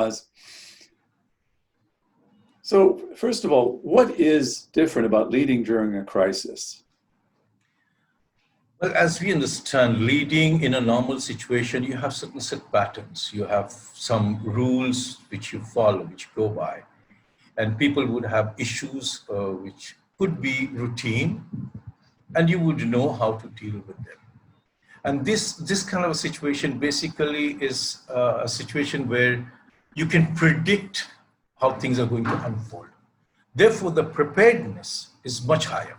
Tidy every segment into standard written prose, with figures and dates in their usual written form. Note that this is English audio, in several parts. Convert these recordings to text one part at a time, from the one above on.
Boaz. So first of all, what is different about leading during a crisis? Well, as we understand, leading in a normal situation, you have certain set patterns. You have some rules which you follow, which you go by. And people would have issues which could be routine, and you would know how to deal with them. And this kind of a situation basically is a situation where you can predict how things are going to unfold. Therefore, the preparedness is much higher.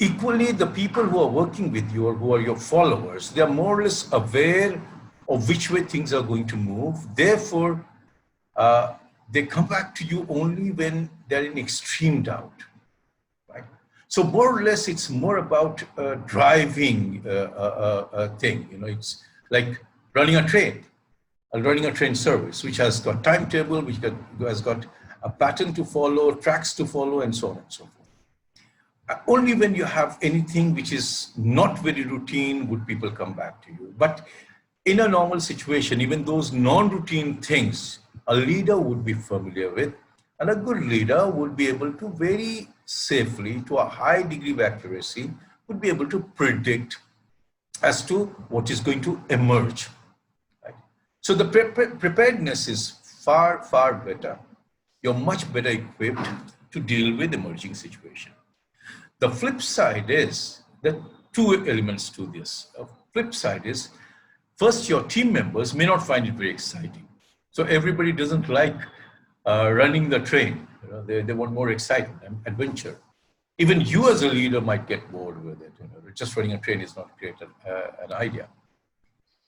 Equally, the people who are working with you or who are your followers, they are more or less aware of which way things are going to move. Therefore, they come back to you only when they're in extreme doubt. Right? So more or less, it's more about driving a thing. You know, it's like running a train service, which has got timetable, which has got a pattern to follow, tracks to follow, and so on and so forth. Only when you have anything which is not very routine would people come back to you. But in a normal situation, even those non-routine things, a leader would be familiar with, and a good leader would be able to very safely, to a high degree of accuracy, would be able to predict as to what is going to emerge. Right? So the preparedness is far, far better. You're much better equipped to deal with emerging situation. The flip side is that two elements to this. The flip side is, first, your team members may not find it very exciting. So everybody doesn't like running the train. You know, they want more excitement and adventure. Even you as a leader might get bored with it. You know, just running a train is not great an idea.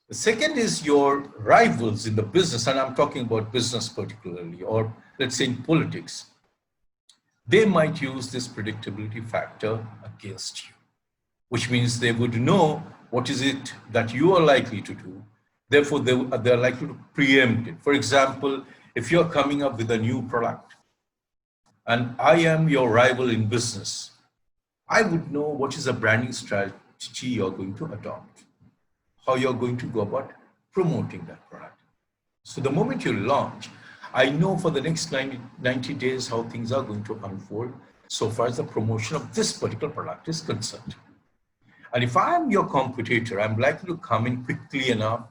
The second is your rivals in the business, and I'm talking about business particularly, or let's say in politics. They might use this predictability factor against you, which means they would know what is it that you are likely to do. Therefore, they're likely to preempt it. For example, if you're coming up with a new product and I am your rival in business, I would know what is the branding strategy you're going to adopt, how you're going to go about promoting that product. So the moment you launch, I know for the next 90 days how things are going to unfold so far as the promotion of this particular product is concerned. And if I am your competitor, I'm likely to come in quickly enough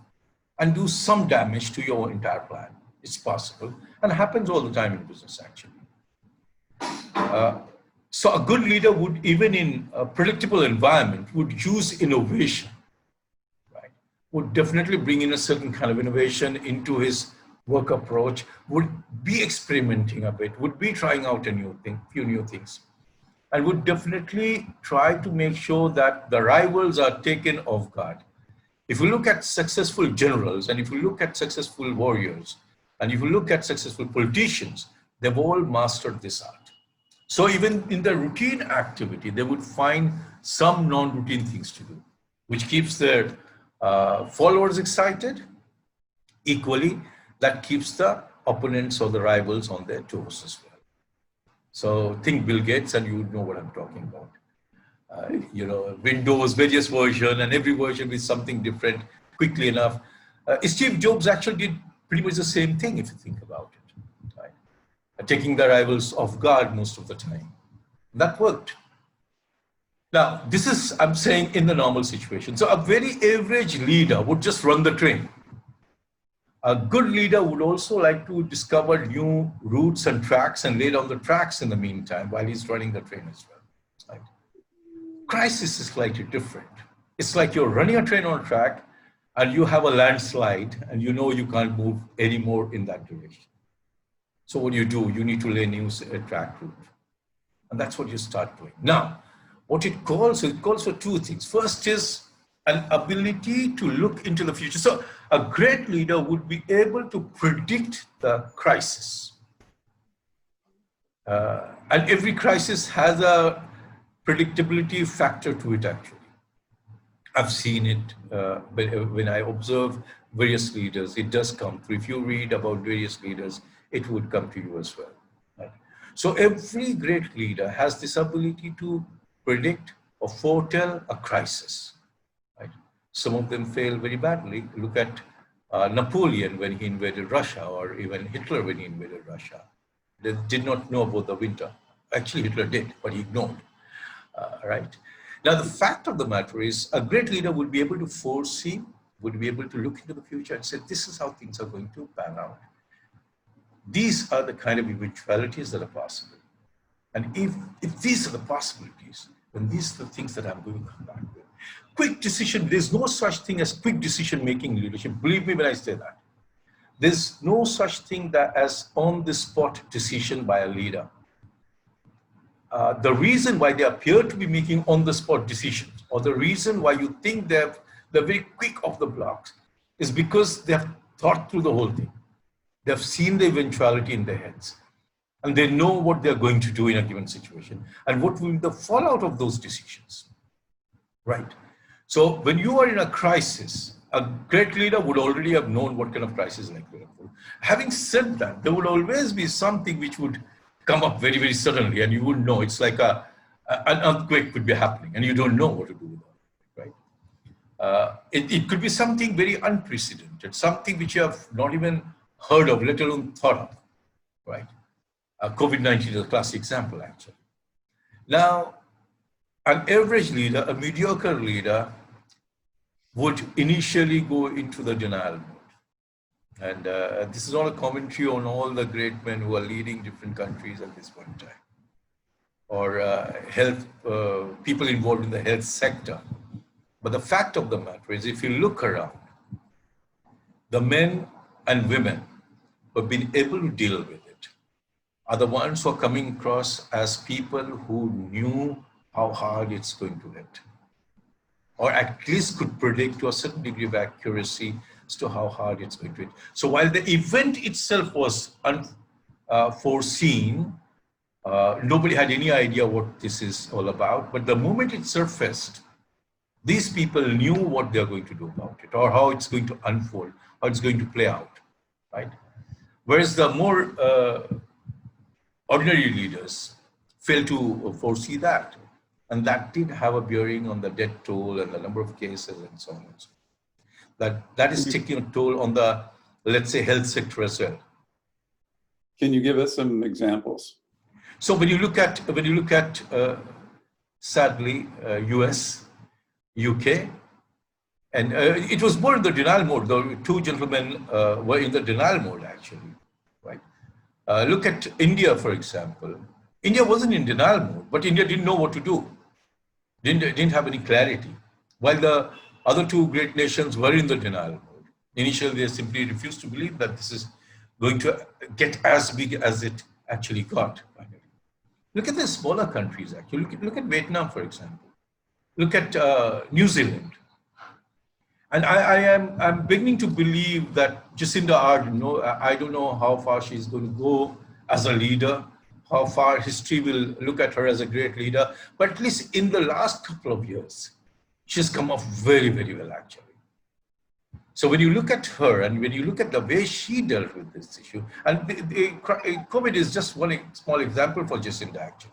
and do some damage to your entire plan. It's possible and happens all the time in business, actually. So a good leader would, even in a predictable environment, would use innovation, right? Would definitely bring in a certain kind of innovation into his work approach, would be experimenting a bit, would be trying out a few new things, and would definitely try to make sure that the rivals are taken off guard. If we look at successful generals, and if we look at successful warriors, and if we look at successful politicians, they've all mastered this art. So even in the routine activity, they would find some non-routine things to do, which keeps their followers excited. Equally, that keeps the opponents or the rivals on their toes as well. So think Bill Gates and you would know what I'm talking about. You know, Windows, various version, and every version with something different quickly enough. Steve Jobs actually did pretty much the same thing if you think about it, right? Taking the rivals off guard most of the time. That worked. Now, this is, I'm saying, in the normal situation. So a very average leader would just run the train. A good leader would also like to discover new routes and tracks and lay down the tracks in the meantime while he's running the train as well. Right? Crisis is slightly different. It's like you're running a train on a track and you have a landslide and you know you can't move anymore in that direction. So what do? You need to lay new track route. And that's what you start doing. Now, what it calls for two things. First is an ability to look into the future. So a great leader would be able to predict the crisis. And every crisis has a predictability factor to it, actually. I've seen it when I observe various leaders, it does come through. If you read about various leaders, it would come to you as well. Right? So every great leader has this ability to predict or foretell a crisis. Right? Some of them fail very badly. Look at Napoleon when he invaded Russia, or even Hitler when he invaded Russia. They did not know about the winter. Actually, Hitler did, but he ignored. Right? Now, the fact of the matter is, a great leader would be able to foresee, would be able to look into the future and say, this is how things are going to pan out. These are the kind of eventualities that are possible. And if these are the possibilities, then these are the things that I'm going to come back with. Quick decision, there's no such thing as quick decision-making leadership. Believe me when I say that. There's no such thing as on-the-spot decision by a leader. The reason why they appear to be making on-the-spot decisions, or the reason why you think they're very quick off the blocks, is because they have thought through the whole thing. They have seen the eventuality in their heads, and they know what they're going to do in a given situation, and what will be the fallout of those decisions, right? So when you are in a crisis, a great leader would already have known what kind of crisis is likely to unfold. Having said that, there would always be something which would come up very, very suddenly, and you wouldn't know. It's like an earthquake could be happening, and you don't know what to do with it, right? It could be something very unprecedented, something which you have not even heard of, let alone thought of, right? COVID-19 is a classic example, actually. Now, an average leader, a mediocre leader, would initially go into the denial mode. And this is not a commentary on all the great men who are leading different countries at this point in time, or health people involved in the health sector. But the fact of the matter is, if you look around, the men and women who have been able to deal with it are the ones who are coming across as people who knew how hard it's going to hit, or at least could predict to a certain degree of accuracy as to how hard it's going to hit. So while the event itself was unforeseen, nobody had any idea what this is all about, but the moment it surfaced, these people knew what they're going to do about it, or how it's going to unfold, how it's going to play out, right? Whereas the more ordinary leaders failed to foresee that. And that did have a bearing on the death toll and the number of cases and so on and so on. That is taking a toll on the, let's say, health sector as well. Can you give us some examples? So when you look at sadly, US, UK, and it was more in the denial mode. The two gentlemen were in the denial mode, actually, right? Look at India, for example. India wasn't in denial mode, but India didn't know what to do. Didn't have any clarity. While the other two great nations were in the denial mode. Initially, they simply refused to believe that this is going to get as big as it actually got. Look at the smaller countries, actually. Look at Vietnam, for example. Look at New Zealand. And I'm beginning to believe that Jacinda Ardern, I don't know how far she's going to go as a leader, how far history will look at her as a great leader, but at least in the last couple of years, she's come off very, very well, actually. So when you look at her and when you look at the way she dealt with this issue, and COVID is just one small example for Jacinda, actually.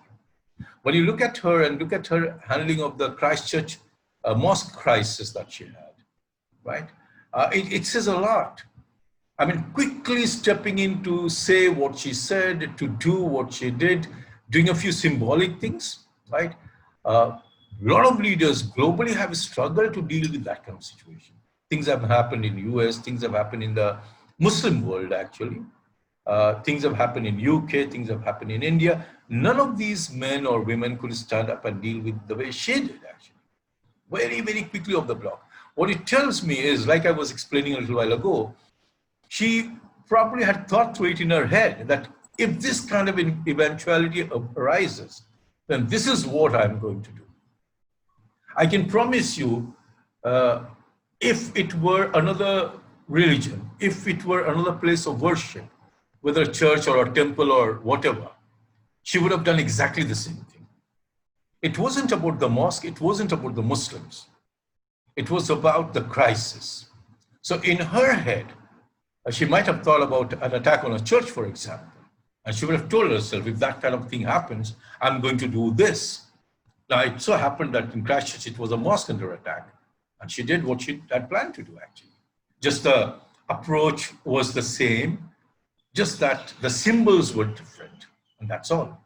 When you look at her and look at her handling of the Christchurch mosque crisis that she had, right? It says a lot. I mean, quickly stepping in to say what she said, to do what she did, doing a few symbolic things, right? A lot of leaders globally have struggled to deal with that kind of situation. Things have happened in US, things have happened in the Muslim world, actually. Things have happened in UK, things have happened in India. None of these men or women could stand up and deal with the way she did, actually. Very, very quickly off the block. What it tells me is, like I was explaining a little while ago, she probably had thought through it in her head that if this kind of eventuality arises, then this is what I'm going to do. I can promise you, if it were another religion, if it were another place of worship, whether a church or a temple or whatever, she would have done exactly the same thing. It wasn't about the mosque, it wasn't about the Muslims. It was about the crisis. So in her head, she might have thought about an attack on a church, for example, and she would have told herself, if that kind of thing happens, I'm going to do this. Now, it so happened that in Christchurch, it was a mosque under attack, and she did what she had planned to do, actually. Just the approach was the same, just that the symbols were different, and that's all,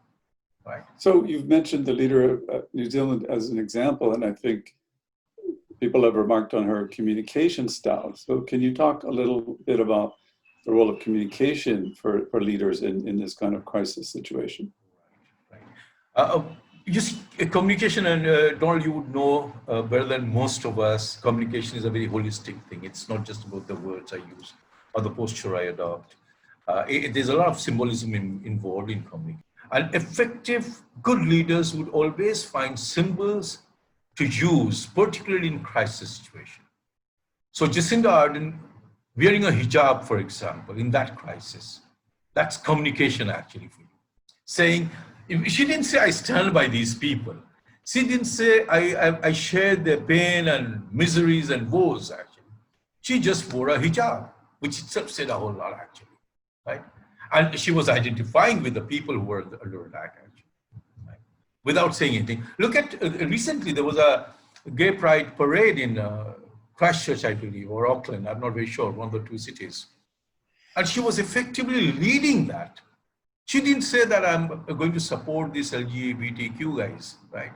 right? So you've mentioned the leader of New Zealand as an example, and I think people have remarked on her communication style. So can you talk a little bit about the role of communication for leaders in this kind of crisis situation? Right. Just communication, and Donald, you would know better than most of us, communication is a very holistic thing. It's not just about the words I use or the posture I adopt. There's a lot of symbolism involved in communication. And effective, good leaders would always find symbols to use, particularly in crisis situation. So Jacinda Ardern wearing a hijab, for example, in that crisis, that's communication actually for you. Saying, she didn't say, I stand by these people. She didn't say, I share their pain and miseries and woes, actually. She just wore a hijab, which itself said a whole lot, actually, right? And she was identifying with the people who were under attack, actually, right? Without saying anything. Look at, recently there was a gay pride parade in Christchurch, I believe, or Auckland, I'm not very sure, one of the two cities. And she was effectively leading that. She didn't say that I'm going to support these LGBTQ guys, right?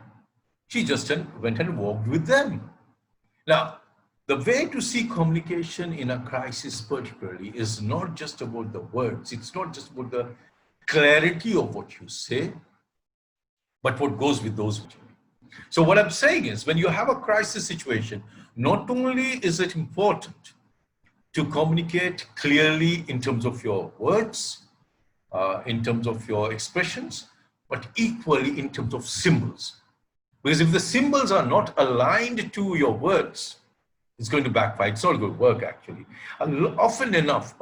She just went and walked with them. Now, the way to see communication in a crisis particularly is not just about the words. It's not just about the clarity of what you say, but what goes with those words. So what I'm saying is, when you have a crisis situation, not only is it important to communicate clearly in terms of your words, in terms of your expressions, but equally in terms of symbols. Because if the symbols are not aligned to your words, it's going to backfire. It's not going to work, actually. And often enough,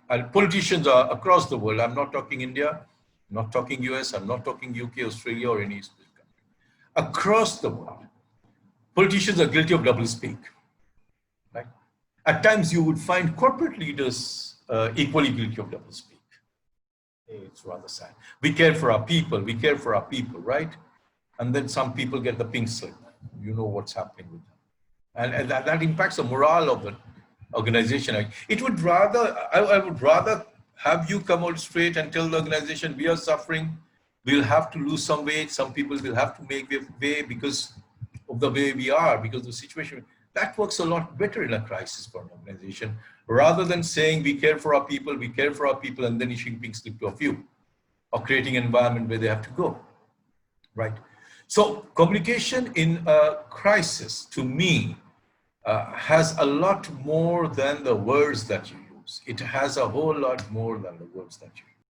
and politicians are across the world, I'm not talking India, I'm not talking US, I'm not talking UK, Australia, or any specific country. Across the world, politicians are guilty of doublespeak, right? At times you would find corporate leaders equally guilty of doublespeak. It's rather sad. We care for our people, right? And then some people get the pink slip. You know what's happening with them. And that impacts the morale of the organization. It would rather, I would rather have you come out straight and tell the organization, we are suffering, we'll have to lose some weight, some people will have to make way because of the way we are, because of the situation. That works a lot better in a crisis for an organization, rather than saying we care for our people, and then issuing pink slip to a few, or creating an environment where they have to go, right? So communication in a crisis, to me, has a lot more than the words that you use. It has a whole lot more than the words that you use.